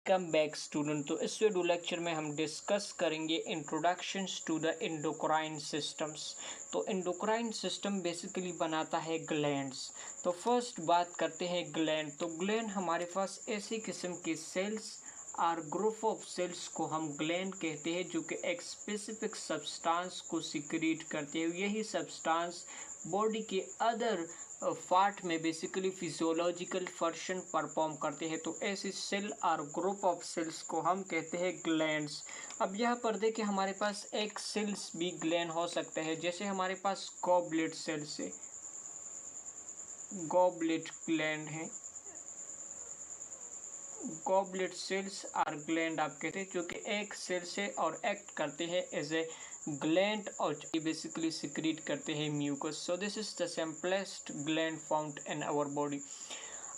Come back student. तो इस video lecture में हम डिस्कस करेंगे introductions to the endocrine systems. तो एंडोक्राइन सिस्टम बेसिकली बनाता है ग्लैंड्स। तो फर्स्ट बात करते हैं ग्लैंड। तो ग्लैंड हमारे पास ऐसी किस्म के सेल्स और ग्रुप ऑफ सेल्स को हम ग्लैंड कहते हैं, जो कि एक स्पेसिफिक सब्सटेंस को सिक्रीट करते हैं। यही सब्सटेंस बॉडी के अदर पार्ट में बेसिकली फिजियोलॉजिकल फंक्शन परफॉर्म करते हैं। तो ऐसे सेल और ग्रुप ऑफ सेल्स को हम कहते हैं ग्लैंड्स। अब यहाँ पर देखिए हमारे पास एक सेल्स भी ग्लैंड हो सकते हैं, जैसे हमारे पास गॉबलेट सेल्स है, गॉबलेट ग्लैंड है। गॉबलेट सेल्स और ग्लैंड आप कहते हैं, जो कि एक सेल से और एक्ट करते हैं एज ए ग्लैंड और बेसिकली सिक्रीट करते हैं mucus. So this is the simplest gland found in our body.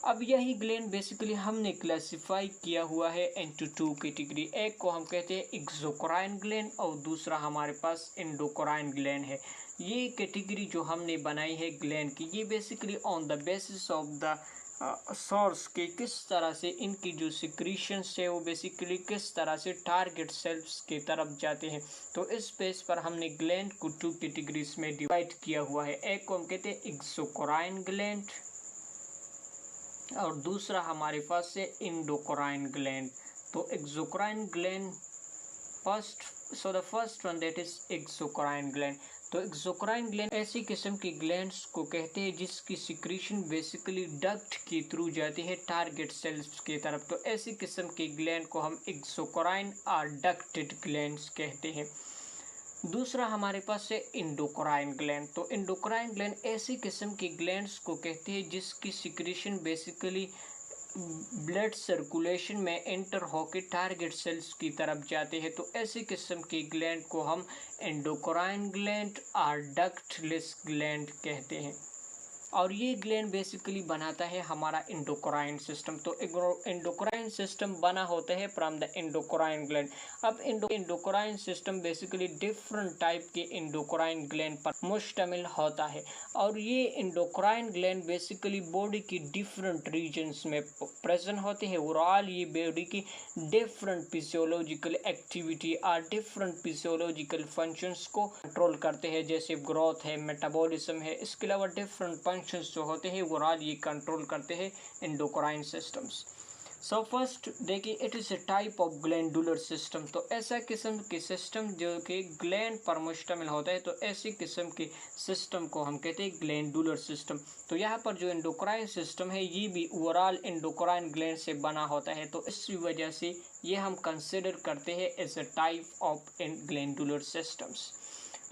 अब यही ग्लैंड बेसिकली हमने क्लासिफाई किया हुआ है इनटू टू कैटेगरी। एक को हम कहते हैं एक्सोक्राइन ग्लैंड और दूसरा हमारे पास एंडोक्राइन ग्लैंड है। ये कैटेगरी जो हमने बनाई है ग्लैंड की, ये basically on the basis of the source के किस तरह से इनकी जो सिक्रीशंस है वो बेसिकली किस तरह से टारगेट सेल्स की तरफ जाते हैं। तो इस बेस पर हमने ग्लैंड को टू कैटेगरीज में डिवाइड किया हुआ है। एक को हम कहते हैं एक्सोक्राइन ग्लैंड और दूसरा हमारे पास है एंडोक्राइन ग्लैंड। तो exocrine gland first, so the first one that is exocrine gland. तो एक्सोक्राइन ग्लैंड ऐसी किस्म की ग्लैंड्स को कहते हैं जिसकी सिक्रीशन बेसिकली डक्ट के थ्रू जाती है टारगेट सेल्स की तरफ। तो ऐसी किस्म की ग्लैंड को हम एक्सोक्राइन और डक्टेड ग्लैंड्स कहते हैं। दूसरा हमारे पास है एंडोक्राइन ग्लैंड। तो एंडोक्राइन ग्लैंड ऐसी किस्म की ग्लैंड्स को कहते हैं जिसकी सिक्रीशन बेसिकली ब्लड सर्कुलेशन में एंटर होकर टारगेट सेल्स की तरफ जाते हैं। तो ऐसी किस्म की ग्लैंड को हम एंडोक्राइन ग्लैंड और डक्टलेस ग्लैंड कहते हैं। और ये ग्लैंड बेसिकली बनाता है हमारा एंडोक्राइन सिस्टम। तो एंडोक्राइन सिस्टम बना होता है फ्रॉम द एंडोक्राइन ग्लैंड। अब endocrine system basically different type के एंडोक्राइन ग्लैंड पर मुश्तमिल होता है। और ये एंडोक्राइन ग्लैंड बेसिकली बॉडी की डिफरेंट रीजन्स में प्रेजेंट होते हैं। ओवरऑल ये बॉडी की डिफरेंट फिजियोलॉजिकल एक्टिविटी और डिफरेंट फिजियोलॉजिकल फंक्शंस को कंट्रोल करते हैं, जैसे ग्रोथ है, मेटाबॉलिज्म है। इसके अलावा डिफरेंट फंक्शंस जो होते हैं ओवरऑल ये कंट्रोल करते हैं एंडोक्राइन सिस्टम्स। सो फर्स्ट देखिए, it is A type of glandular system. तो ऐसा किस्म के सिस्टम जो कि ग्लैंड पर मुश्तमिल होता है, तो ऐसी किस्म के सिस्टम को हम कहते हैं ग्लैंडुलर सिस्टम। तो यहाँ पर जो एंडोक्राइन सिस्टम है ये भी ओवरऑल एंडोक्राइन ग्लैंड से बना होता है। तो इसी वजह से ये हम कंसिडर करते हैं as a type of glandular systems.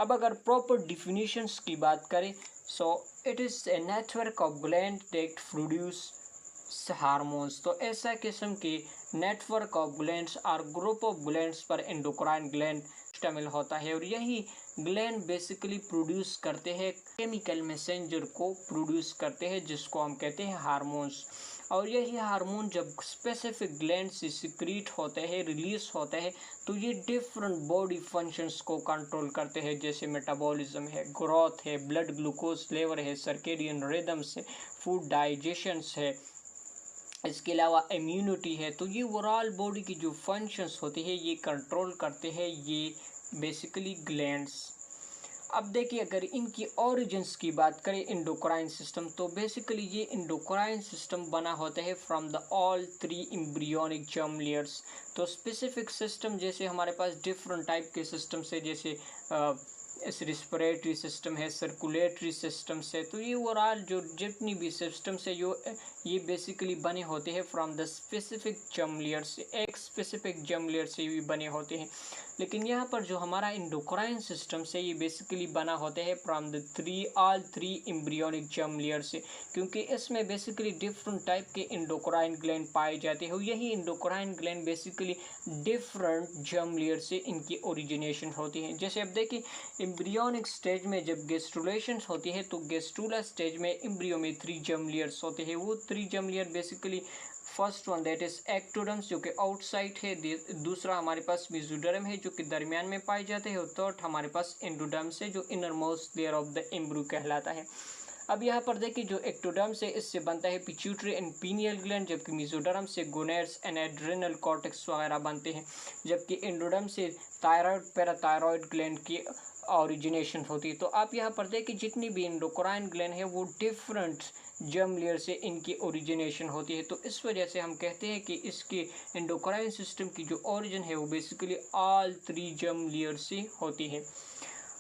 अब अगर प्रॉपर डिफिनीशंस की बात करें, so it is a network of gland that produce hormones. तो ऐसा किस्म के नेटवर्क ऑफ ग्लैंड्स और ग्रुप ऑफ ग्लैंड्स पर एंडोक्राइन ग्लैंड शामिल होता है। और यही ग्लैंड बेसिकली प्रोड्यूस करते हैं केमिकल मैसेंजर को प्रोड्यूस करते हैं, जिसको हम कहते हैं हार्मोन्स। और यही हार्मोन जब स्पेसिफिक ग्लैंड से सिक्रीट होते हैं, रिलीज होते हैं, तो ये डिफरेंट बॉडी फंक्शंस को कंट्रोल करते हैं, जैसे मेटाबॉलिज्म है, ग्रोथ है, ब्लड ग्लूकोज लेवल है, सर्केडियन रिदम्स है, फूड डाइजेशंस है, इसके अलावा इम्यूनिटी है। तो ये ओवरऑल बॉडी की जो फंक्शंस होती है ये कंट्रोल करते हैं ये बेसिकली ग्लैंड्स। अब देखिए अगर इनकी ओरिजिन्स की बात करें एंडोक्राइन सिस्टम, तो बेसिकली ये एंडोक्राइन सिस्टम बना होता है from the all three embryonic germ layers. तो स्पेसिफिक सिस्टम जैसे हमारे पास डिफरेंट टाइप के सिस्टम्स है, जैसे रिस्पिरेटरी सिस्टम है, सर्कुलेटरी सिस्टम्स है। तो ये ओवरऑल जो जितनी भी सिस्टम्स है ये बेसिकली बने होते हैं from the specific germ layer से, एक स्पेसिफिक जर्म लेयर से भी बने होते हैं। लेकिन यहाँ पर जो हमारा एंडोक्राइन सिस्टम है ये बेसिकली बना होते हैं from the all three embryonic germ layer से, क्योंकि इसमें बेसिकली डिफरेंट टाइप के एंडोक्राइन ग्लैंड पाए जाते हैं। यही endocrine gland basically different germ layer से इनकी ओरिजिनेशन होती है। जैसे अब देखिए एम्ब्रियोनिक स्टेज में जब गेस्ट्रुलेशन होती है, तो गेस्ट्रुला स्टेज में एम्ब्रियो में 3 जर्म लेयर्स होते हैं। वो 3 germ layer basically first one that is ectoderms जो कि आउटसाइड है, दूसरा हमारे पास मेसोडर्म है जो कि दरमियान में पाए जाते हैं, और थर्ड हमारे पास एंडोडर्म्स है जो inner most layer of the embryo कहलाता है। अब यहाँ पर देखिए जो एक्टोडर्म से इससे बनता है पिट्यूटरी एंड पीनियल ग्लैंड, जबकि मेसोडर्म से गोनेड्स एंड एड्रेनल कॉर्टेक्स वगैरह बनते हैं, जबकि एंडोडर्म से थायराइड पैराथायरॉयड ग्लैंड की ऑरिजिनेशन होती है। तो आप यहाँ पर देखिए जितनी भी एंडोक्राइन ग्लैंड है वो डिफरेंट जर्म लेयर से इनकी ओरिजिनेशन होती है। तो इस वजह से हम कहते हैं कि इसके एंडोक्राइन सिस्टम की जो ओरिजिन है वो बेसिकली ऑल 3 जर्म लेयर से होती है।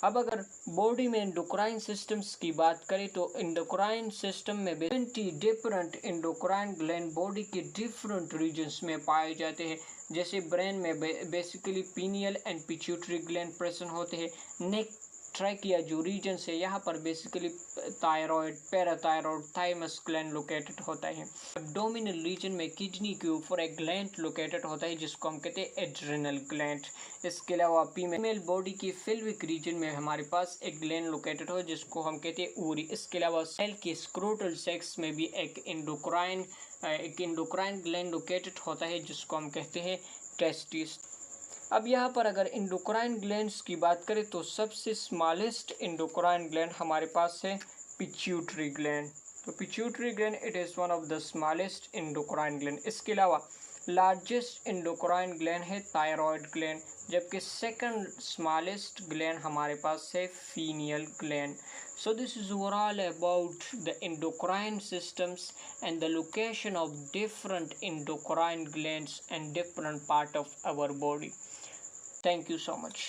अब अगर बॉडी में एंडोक्राइन सिस्टम्स की बात करें तो एंडोक्राइन सिस्टम में 20 डिफरेंट एंडोक्राइन ग्लैंड बॉडी के डिफरेंट रीजन्स में पाए जाते हैं। जैसे ब्रेन में basically pineal and pituitary gland present होते हैं। नेक ट्रैकिया जो रीजन है यहाँ पर basically thyroid parathyroid thymus gland located होता है। एब्डोमिनल रीजन में किडनी के ऊपर एक ग्लैंड लोकेटेड होता है जिसको हम कहते हैं एड्रेनल ग्लैंड। इसके अलावा फीमेल बॉडी की पेल्विक रीजन में हमारे पास एक ग्लैंड लोकेटेड हो जिसको हम कहते हैं ओवरी। इसके अलावा सेल के स्क्रोटल सेक्स में भी एक एंडोक्राइन ग्लैंड लोकेटेड होता है जिसको हम कहते हैं टेस्टिस। अब यहाँ पर अगर एंडोक्राइन ग्लैंड्स की बात करें तो सबसे स्मॉलेस्ट एंडोक्राइन ग्लैंड हमारे पास है पिट्यूटरी ग्लैंड। तो pituitary gland it is one of the smallest endocrine gland. इसके अलावा लार्जेस्ट एंडोक्राइन ग्लैंड है थायराइड ग्लैंड, जबकि सेकंड स्मॉलेस्ट ग्लैंड हमारे पास है फीनियल gland. So this is overall about the endocrine systems and the location of different endocrine glands and different part of our body. Thank you so much.